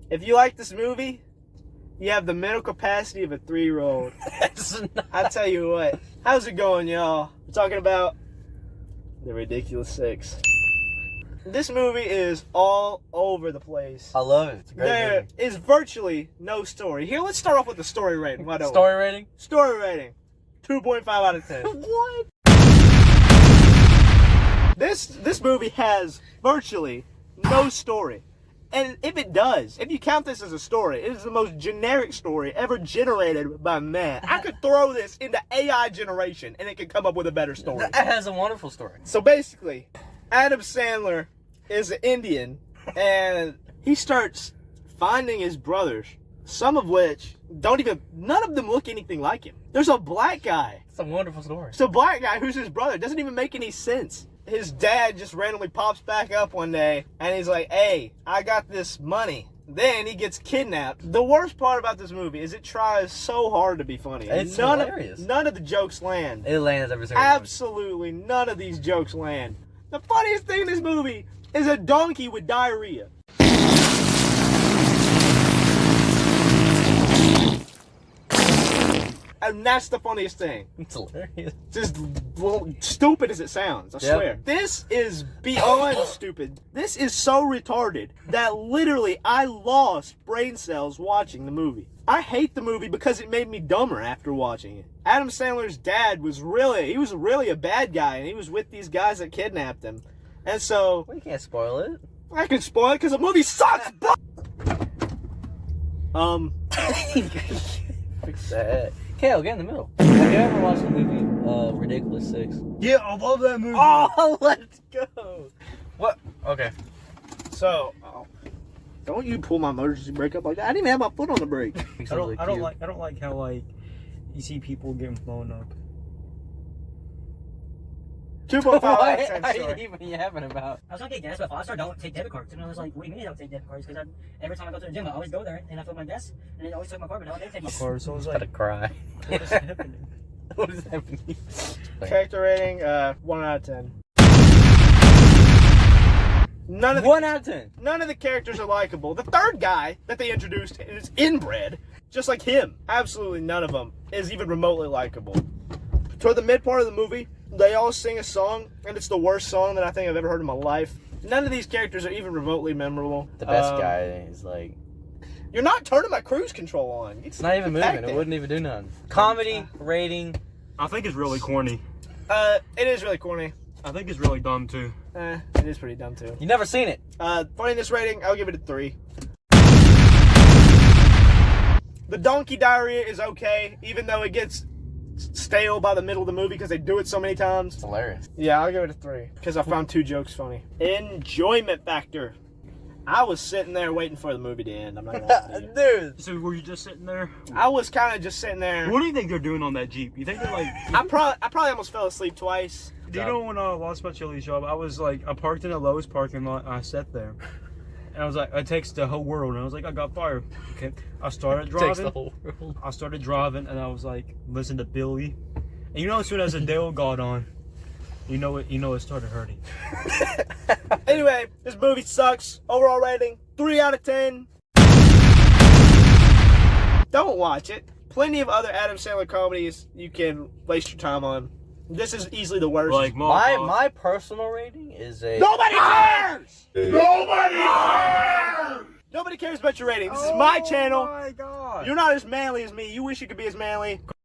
If you like this movie, you have the mental capacity of a 3-year-old. I tell you what. How's it going, y'all? We're talking about The Ridiculous Six. This movie is all over the place. I love it. It's a great There movie. is virtually no story. Here, let's start off with the story rating. Why don't Story rating? Story rating. 2.5 out of 10. What? This movie has virtually no story. And if it does, if you count this as a story, it is the most generic story ever generated by man. I could throw this into AI generation and it could come up with a better story. It has a wonderful story. So basically, Adam Sandler is an Indian and he starts finding his brothers, some of which none of them look anything like him. There's a black guy. It's a wonderful story. It's a black guy who's his brother. It doesn't even make any sense. His dad just randomly pops back up one day and he's like, hey, I got this money. Then he gets kidnapped. The worst part about this movie is it tries so hard to be funny. It's hilarious. None of the jokes land. It lands every single Absolutely none of these jokes land. The funniest thing in this movie is a donkey with diarrhea. And that's the funniest thing. It's hilarious. Just stupid as it sounds, I swear. This is beyond stupid. This is so retarded that literally I lost brain cells watching the movie. I hate the movie because it made me dumber after watching it. Adam Sandler's dad was really a bad guy, and he was with these guys that kidnapped him. And so... Well, you can't spoil it. I can spoil it because the movie sucks, Fix that. Kale, get in the middle. Have you ever watched the movie Ridiculous Six? Yeah, I love that movie. Oh, let's go. What? Okay. So, don't you pull my emergency brake up like that. I didn't even have my foot on the brake. I don't like how like you see people getting blown up. 2.5 out of 10 What are story. you even yapping about? I was gonna get gas, but Foster don't take debit cards. And I was like, what do you mean I don't take debit cards? Because every time I go to the gym, I always go there and I fill my gas, and they always took my card, but now they take my Car, so I was I'm gonna like, cry. what is happening? What is happening? Character rating, 1 out of 10. None of the 1 out of 10. None of the characters are likable. The third guy that they introduced is inbred, just like him. Absolutely none of them is even remotely likable. Toward the mid part of the movie, they all sing a song, and it's the worst song that I think I've ever heard in my life. None of these characters are even remotely memorable. The best guy is like... You're not turning my cruise control on. It's not even moving. It wouldn't even do nothing. Comedy rating. I think it's really corny. It is really corny. I think it's really dumb too. It is pretty dumb too. You never seen it. Funniness rating, I'll give it a 3. The donkey diarrhea is okay, even though it gets stale by the middle of the movie because they do it so many times. It's hilarious. Yeah, I'll give it a 3 because I found 2 jokes funny. Enjoyment factor. I was sitting there waiting for the movie to end. I'm not gonna lie to you. Dude. So were you just sitting there? I was kind of just sitting there. What do you think they're doing on that Jeep? You think they're like... I probably almost fell asleep twice. Do you know when I lost my chili job, I parked in a Lowe's parking lot and I sat there. And I was like, I text the whole world and I was like, I got fired. Okay. I started driving. Takes the whole world. I started driving and I was like, listen to Billy. And you know, as soon as Adele got on, you know it started hurting. Anyway, this movie sucks. Overall rating, 3 out of 10. Don't watch it. Plenty of other Adam Sandler comedies you can waste your time on. This is easily the worst. Like My personal rating is a... Nobody cares! Nobody cares! Nobody cares about your rating. This is my channel. Oh my God. You're not as manly as me. You wish you could be as manly.